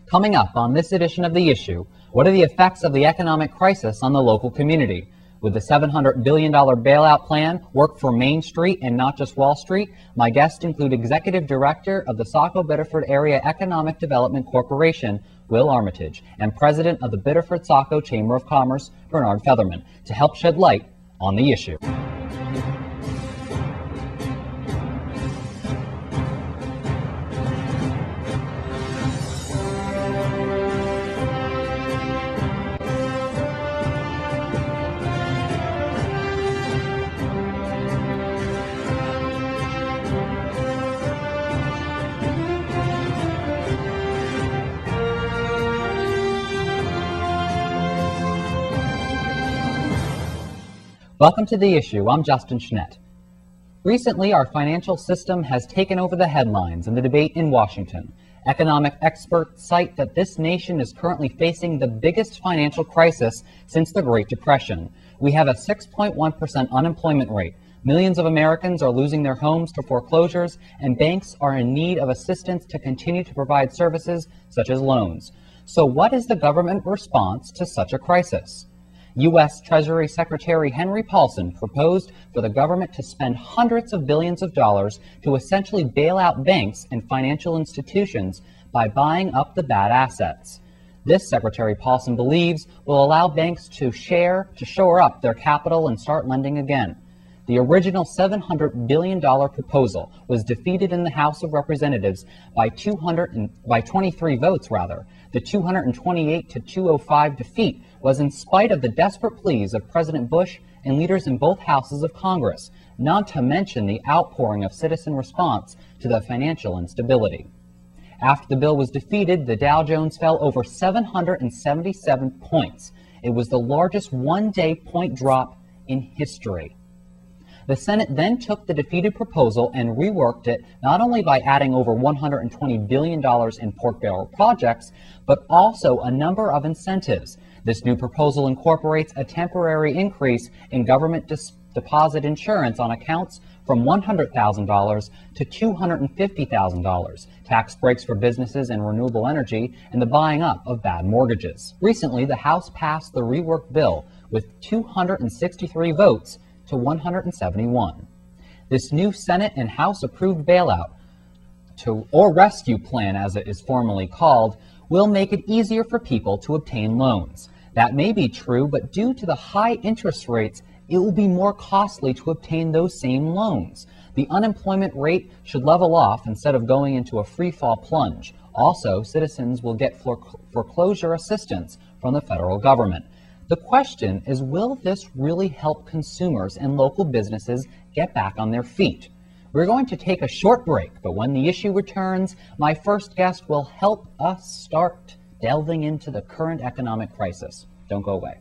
Coming up on this edition of The Issue, what are the effects of the economic crisis on the local community? Would the $700 billion bailout plan work for Main Street and not just Wall Street? My guests include Executive Director of the Saco-Biddeford Area Economic Development Corporation, Will Armitage, and President of the Biddeford-Saco Chamber of Commerce, Bernard Featherman, to help shed light on the issue. Welcome to The Issue. I'm Justin Schmidt. Recently, our financial system has taken over the headlines in the debate in Washington. Economic experts cite that this nation is currently facing the biggest financial crisis since the Great Depression. We have a 6.1% unemployment rate. Millions of Americans are losing their homes to foreclosures, and banks are in need of assistance to continue to provide services such as loans. So what is the government response to such a crisis? U.S. Treasury Secretary Henry Paulson proposed for the government to spend hundreds of billions of dollars to essentially bail out banks and financial institutions by buying up the bad assets. This, Secretary Paulson believes, will allow banks to shore up their capital and start lending again. The original $700 billion proposal was defeated in the House of Representatives by 23 votes. The 228 to 205 defeat was in spite of the desperate pleas of President Bush and leaders in both houses of Congress, not to mention the outpouring of citizen response to the financial instability. After the bill was defeated, the Dow Jones fell over 777 points. It was the largest one-day point drop in history. The Senate then took the defeated proposal and reworked it, not only by adding over $120 billion in pork barrel projects, but also a number of incentives. This new proposal incorporates a temporary increase in government deposit insurance on accounts from $100,000 to $250,000, tax breaks for businesses and renewable energy, and the buying up of bad mortgages. Recently, the House passed the reworked bill with 263 votes to 171. This new Senate and House approved bailout, or rescue plan as it is formally called, will make it easier for people to obtain loans. That may be true, but due to the high interest rates, it will be more costly to obtain those same loans. The unemployment rate should level off instead of going into a free-fall plunge. Also, citizens will get foreclosure assistance from the federal government. The question is, will this really help consumers and local businesses get back on their feet? We're going to take a short break, but when the issue returns, my first guest will help us start delving into the current economic crisis. Don't go away.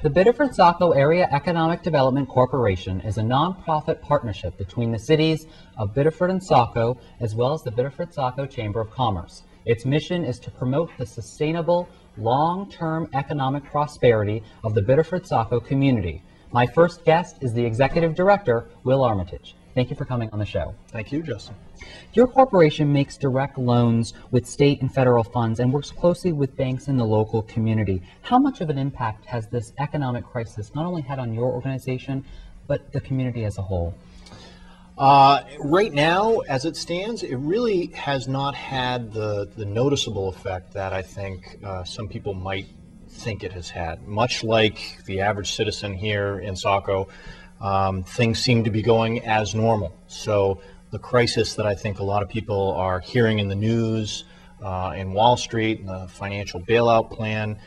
The Biddeford-Saco Area Economic Development Corporation is a nonprofit partnership between the cities of Biddeford and Saco, as well as the Biddeford-Saco Chamber of Commerce. Its mission is to promote the sustainable, long-term economic prosperity of the Biddeford-Saco community. My first guest is the Executive Director, Will Armitage. Thank you for coming on the show. Thank you, Justin. Your corporation makes direct loans with state and federal funds and works closely with banks in the local community. How much of an impact has this economic crisis not only had on your organization, but the community as a whole? Right now, as it stands, it really has not had the noticeable effect that I think some people might think it has had. Much like the average citizen here in Saco, things seem to be going as normal. So the crisis that I think a lot of people are hearing in the news, in Wall Street, and the financial bailout plan,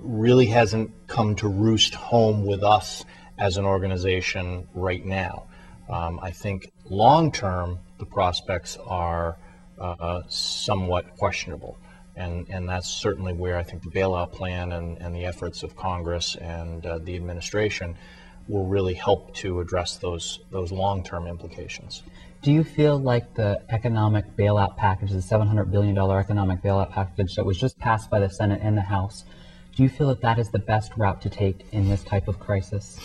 really hasn't come to roost home with us as an organization right now. I think long-term, the prospects are somewhat questionable. And that's certainly where I think the bailout plan and the efforts of Congress and the administration will really help to address those long-term implications. Do you feel like the economic bailout package, the $700 billion economic bailout package that was just passed by the Senate and the House, do you feel that that is the best route to take in this type of crisis?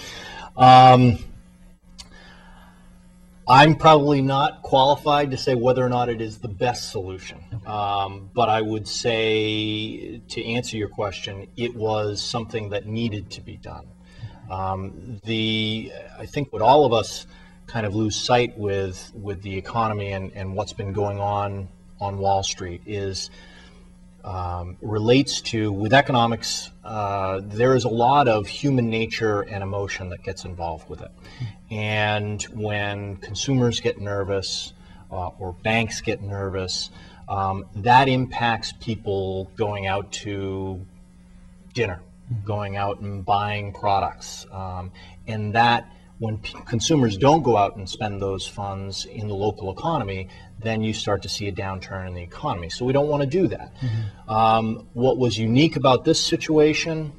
I'm probably not qualified to say whether or not it is the best solution. But I would say, to answer your question, it was something that needed to be done. I think what all of us kind of lose sight with the economy and what's been going on Wall Street is relates to, with economics, there is a lot of human nature and emotion that gets involved with it. And when consumers get nervous or banks get nervous, that impacts people going out to dinner, going out and buying products. And that when consumers don't go out and spend those funds in the local economy, then you start to see a downturn in the economy. So we don't want to do that. What was unique about this situation,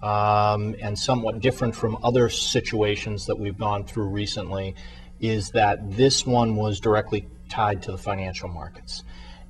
and somewhat different from other situations that we've gone through recently, is that this one was directly tied to the financial markets.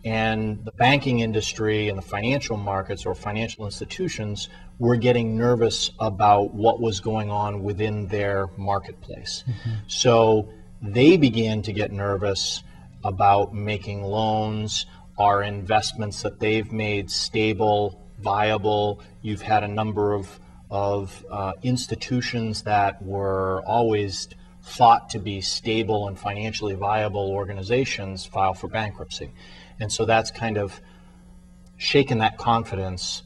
And the banking industry and the financial markets or financial institutions were getting nervous about what was going on within their marketplace. So they began to get nervous about making loans, are investments that they've made stable, viable. You've had a number of institutions that were always thought to be stable and financially viable organizations file for bankruptcy. And so that's kind of shaken that confidence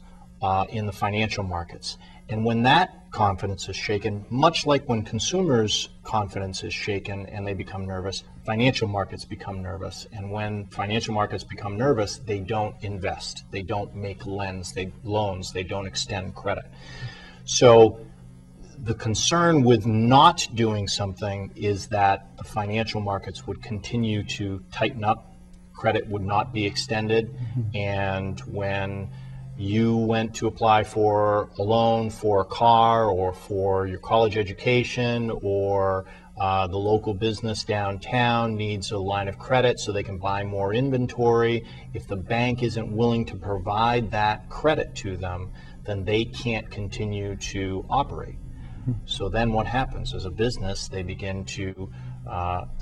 in the financial markets. And when that confidence is shaken, much like when consumers' confidence is shaken and they become nervous, financial markets become nervous. And when financial markets become nervous, they don't invest, they don't make loans, they don't extend credit. So the concern with not doing something is that the financial markets would continue to tighten up, credit would not be extended, and when you went to apply for a loan for a car or for your college education, or the local business downtown needs a line of credit so they can buy more inventory, if the bank isn't willing to provide that credit to them, then they can't continue to operate. So then what happens? As a business, they begin to,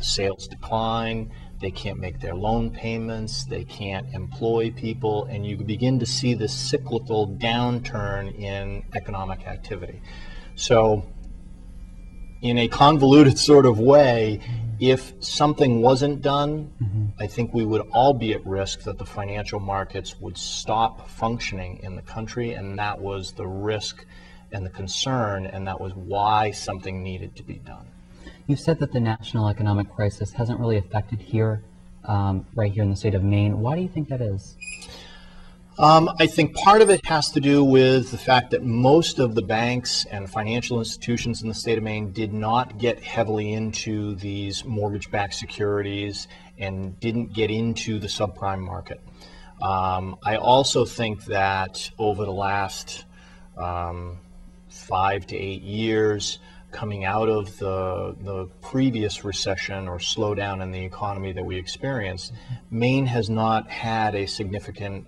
sales decline, they can't make their loan payments, they can't employ people, and you begin to see this cyclical downturn in economic activity. So in a convoluted sort of way, if something wasn't done, I think we would all be at risk that the financial markets would stop functioning in the country, and that was the risk and the concern, and that was why something needed to be done. You said that the national economic crisis hasn't really affected here, right here in the state of Maine. Why do you think that is? I think part of it has to do with the fact that most of the banks and financial institutions in the state of Maine did not get heavily into these mortgage-backed securities and didn't get into the subprime market. I also think that over the last 5 to 8 years, coming out of the previous recession or slowdown in the economy that we experienced, Maine has not had a significant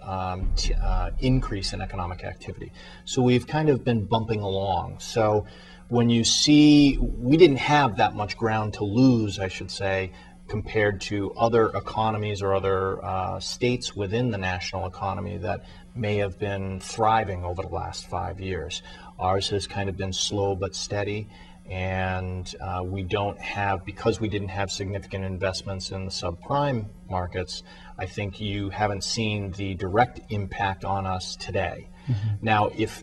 increase in economic activity. So we've kind of been bumping along. So when you see, we didn't have that much ground to lose, I should say, compared to other economies or other states within the national economy that may have been thriving over the last 5 years. Ours has kind of been slow but steady. And we don't have, because we didn't have significant investments in the subprime markets, I think you haven't seen the direct impact on us today. Now, if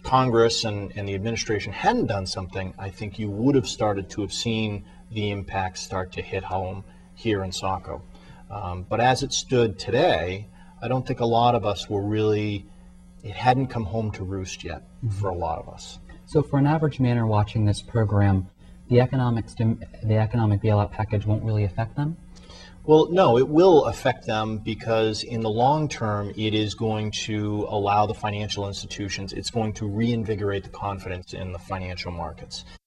Congress and the administration hadn't done something, I think you would have started to have seen the impact start to hit home here in Saco. But as it stood today, I don't think a lot of us were really, it hadn't come home to roost yet for a lot of us. So for an average Mainer watching this program, the economic bailout package won't really affect them? Well, no, it will affect them because in the long term, it is going to allow the financial institutions, it's going to reinvigorate the confidence in the financial markets.